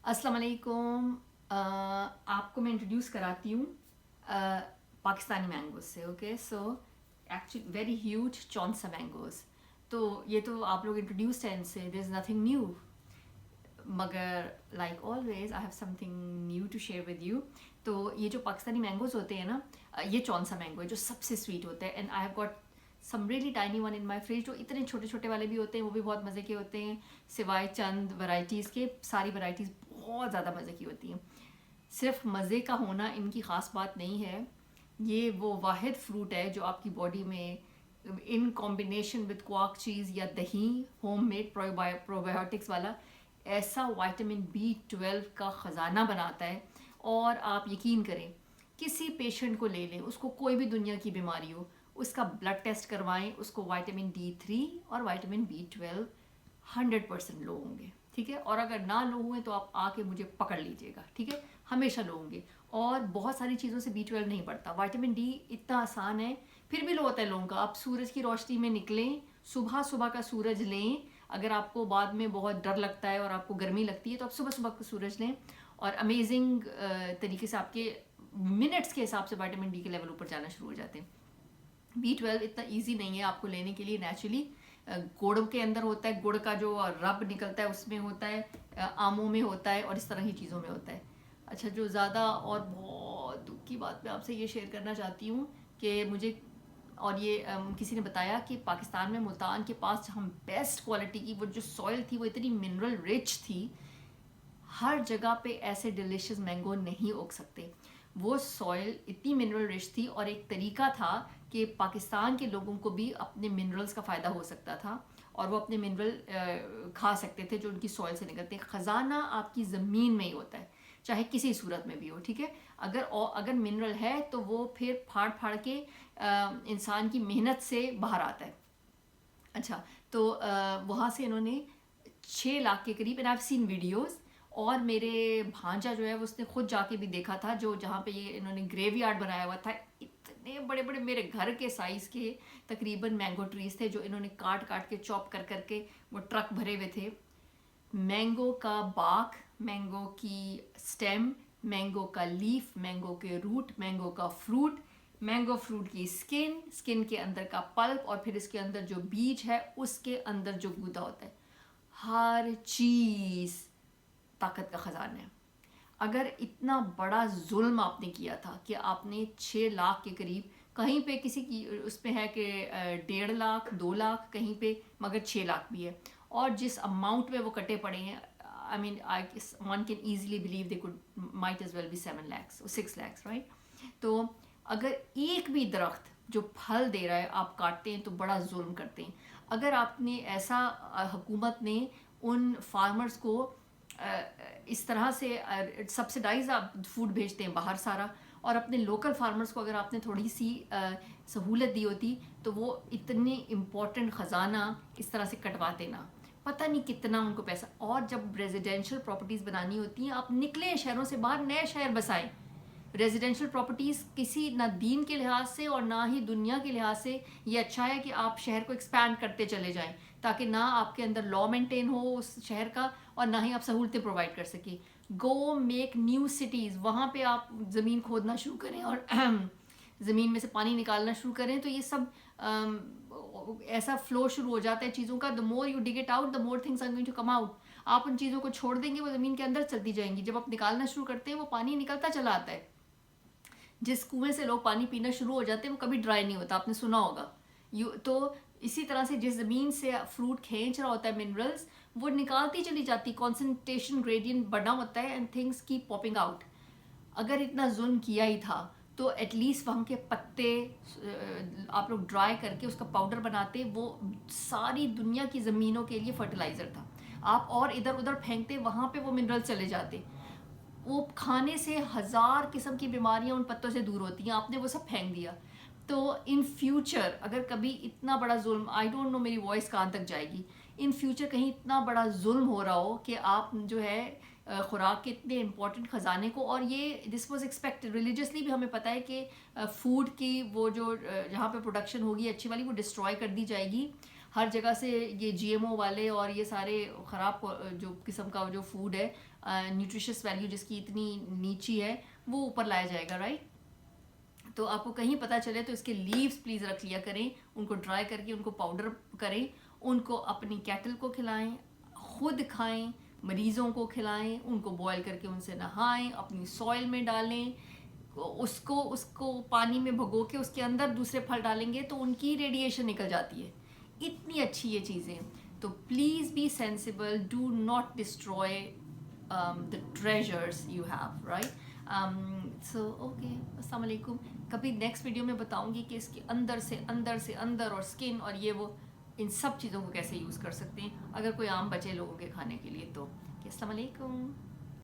अस्सलाम वालेकुम। आपको मैं इंट्रोड्यूस कराती हूँ पाकिस्तानी मैंगोज से। Okay, so actually very huge Chaunsa mangoes. तो ये तो आप लोग इंट्रोड्यूस्ड हैं इनसे, देयर इज़ नथिंग न्यू, मगर like always I have something new to share with you. तो ये जो पाकिस्तानी मैंगोज होते हैं ना, ये चौंसा मैंगो है जो सबसे स्वीट होता है। And I have got some really tiny one in my fridge, जो इतने छोटे छोटे वाले भी होते हैं, वो भी बहुत मज़े के होते हैं। सिवाय चंद वैरायटीज़ के, सारी वैरायटीज़ बहुत ज़्यादा मज़े की होती हैं। सिर्फ मज़े का होना इनकी ख़ास बात नहीं है, ये वो वाहिद फ्रूट है जो आपकी बॉडी में इन कॉम्बिनेशन विद क्वार्क चीज़ या दही, होम मेड प्रोबायोटिक्स वाला, ऐसा विटामिन B12 का ख़जाना बनाता है। और आप यकीन करें, किसी पेशेंट को ले लें, उसको कोई भी दुनिया की बीमारी हो, उसका ब्लड टेस्ट करवाएं, उसको विटामिन D3 और विटामिन B12 100% लो होंगे, ठीक है। और अगर ना लो हुए तो आप आके मुझे पकड़ लीजिएगा, ठीक है, हमेशा लो होंगे। और बहुत सारी चीज़ों से B12 नहीं बढ़ता। विटामिन D इतना आसान है, फिर भी लो होता है लोगों का। आप सूरज की रोशनी में निकलें, सुबह सुबह का सूरज लें। अगर आपको बाद में बहुत डर लगता है और आपको गर्मी लगती है तो आप सुबह सुबह का सूरज लें, और अमेजिंग तरीके से आपके मिनट्स के हिसाब से विटामिन D के लेवल ऊपर जाना शुरू हो जाते हैं। B12 इतना ईजी नहीं है आपको लेने के लिए। नेचुरली गुड़ के अंदर होता है, गुड़ का जो रब निकलता है उसमें होता है, आमों में होता है, और इस तरह की चीज़ों में होता है। अच्छा, जो ज़्यादा और बहुत दुख की बात मैं आपसे ये शेयर करना चाहती हूँ कि मुझे, और ये किसी ने बताया कि पाकिस्तान में मुल्तान के पास हम बेस्ट क्वालिटी की वो जो सॉइल थी वो इतनी मिनरल रिच थी, हर जगह पे ऐसे डिलीशियस मैंगो नहीं उग सकते। वो सॉइल इतनी मिनरल रिच थी, और एक तरीका था कि पाकिस्तान के लोगों को भी अपने मिनरल्स का फ़ायदा हो सकता था, और वो अपने मिनरल खा सकते थे जो उनकी सॉइल से निकलते हैं। ख़जाना आपकी ज़मीन में ही होता है, चाहे किसी सूरत में भी हो, ठीक है। अगर मिनरल है तो वो फिर फाड़ फाड़ के इंसान की मेहनत से बाहर आता है। अच्छा, तो वहाँ से इन्होंने 6 लाख के करीब, and I have seen videos, और मेरे भांजा जो है वो उसने खुद जाके भी देखा था, जो जहाँ पे ये इन्होंने ग्रेवयार्ड बनाया हुआ था। इतने बड़े बड़े मेरे घर के साइज़ के तकरीबन मैंगो ट्रीज थे जो इन्होंने काट काट के, चॉप कर करके वो ट्रक भरे हुए थे। मैंगो का बाक, मैंगो की स्टेम, मैंगो का लीफ, मैंगो के रूट, मैंगो का फ्रूट, मैंगो फ्रूट की स्किन, स्किन के अंदर का पल्प, और फिर इसके अंदर जो बीज है उसके अंदर जो गूदा होता है, हर चीज़ ताकत का ख़जाना है। अगर इतना बड़ा जुल्म आपने किया था कि आपने 6 लाख के करीब, कहीं पे किसी की उसमें है कि 1.5 लाख 2 लाख कहीं पे, मगर 6 लाख भी है। और जिस अमाउंट में वो कटे पड़े हैं, I mean I one can easily believe they could might as well be 7 lakhs 6 lakhs, right. तो अगर एक भी दरख्त जो फल दे रहा है आप काटते हैं तो बड़ा जुल्म करते हैं। अगर आपने ऐसा, हुकूमत ने उन फार्मर्स को इस तरह से सब्सिडाइज आप फूड भेजते हैं बाहर सारा, और अपने लोकल फार्मर्स को अगर आपने थोड़ी सी सहूलत दी होती तो वो इतने इम्पोर्टेंट ख़जाना इस तरह से कटवाते ना, पता नहीं कितना उनको पैसा। और जब रेजिडेंशियल प्रॉपर्टीज़ बनानी होती हैं, आप निकले शहरों से बाहर, नए शहर बसाएं। रेजिडेंशियल प्रॉपर्टीज़ किसी ना दीन के लिहाज से और ना ही दुनिया के लिहाज से ये अच्छा है कि आप शहर को एक्सपैंड करते चले जाएं, ताकि ना आपके अंदर लॉ मेंटेन हो उस शहर का, और ना ही आप सहूलतें प्रोवाइड कर सकें। गो मेक न्यू सिटीज़, वहाँ पे आप ज़मीन खोदना शुरू करें और ज़मीन में से पानी निकालना शुरू करें, तो ये सब ऐसा फ्लो शुरू हो जाता है चीज़ों का। The more you dig it out the more things are going to come out. आप उन चीज़ों को छोड़ देंगे, वो ज़मीन के अंदर चलती जाएंगी। जब आप निकालना शुरू करते हैं वो पानी निकलता चला आता है। जिस कुएं से लोग पानी पीना शुरू हो जाते हैं वो कभी ड्राई नहीं होता, आपने सुना होगा। तो इसी तरह से जिस ज़मीन से फ्रूट खींच रहा होता है मिनरल्स, वो निकालती चली जाती, कॉन्सेंट्रेशन ग्रेडियंट बढ़ा होता है, and things keep popping out. अगर इतना जुल्म किया ही था तो एटलीस्ट वहाँ के पत्ते आप लोग ड्राई करके उसका पाउडर बनाते, वो सारी दुनिया की ज़मीनों के लिए फर्टिलाइज़र था। आप और इधर उधर फेंकते, वहाँ पे वो मिनरल चले जाते। वो खाने से 1000 किस्म की बीमारियां उन पत्तों से दूर होती हैं, आपने वो सब फेंक दिया। तो इन फ्यूचर अगर कभी इतना बड़ा जुल्म, आई डोंट नो मेरी वॉइस कहाँ तक जाएगी, इन फ्यूचर कहीं इतना बड़ा जुल्म हो रहा हो कि आप जो है खुराक के इतने इंपॉर्टेंट ख़जाने को, और ये दिस वाज एक्सपेक्टेड रिलीजियसली भी, हमें पता है कि फूड की वो जो जहाँ पे प्रोडक्शन होगी अच्छी वाली, वो डिस्ट्रॉय कर दी जाएगी। हर जगह से ये GMO वाले और ये सारे ख़राब जो किस्म का जो फूड है न्यूट्रिशियस वैल्यू जिसकी इतनी नीची है वो ऊपर लाया जाएगा, राइट। तो आपको कहीं पता चले तो इसके लीव्स प्लीज़ रख लिया करें, उनको ड्राई करके उनको पाउडर करें, उनको अपनी कैटल को खिलाएं, खुद खाएं, मरीज़ों को खिलाएं, उनको बॉयल करके उनसे नहाएं, अपनी सॉइल में डालें, उसको पानी में भिगो के उसके अंदर दूसरे फल डालेंगे तो उनकी रेडिएशन निकल जाती है। इतनी अच्छी ये चीज़ें। तो please be sensible, do not destroy the treasures you have, right. So okay, अस्सलाम वालेकुम। कभी नेक्स्ट वीडियो में बताऊंगी कि इसके अंदर और स्किन और ये वो इन सब चीज़ों को कैसे यूज़ कर सकते हैं अगर कोई आम बचे लोगों के खाने के लिए तो। अस्सलाम वालेकुम।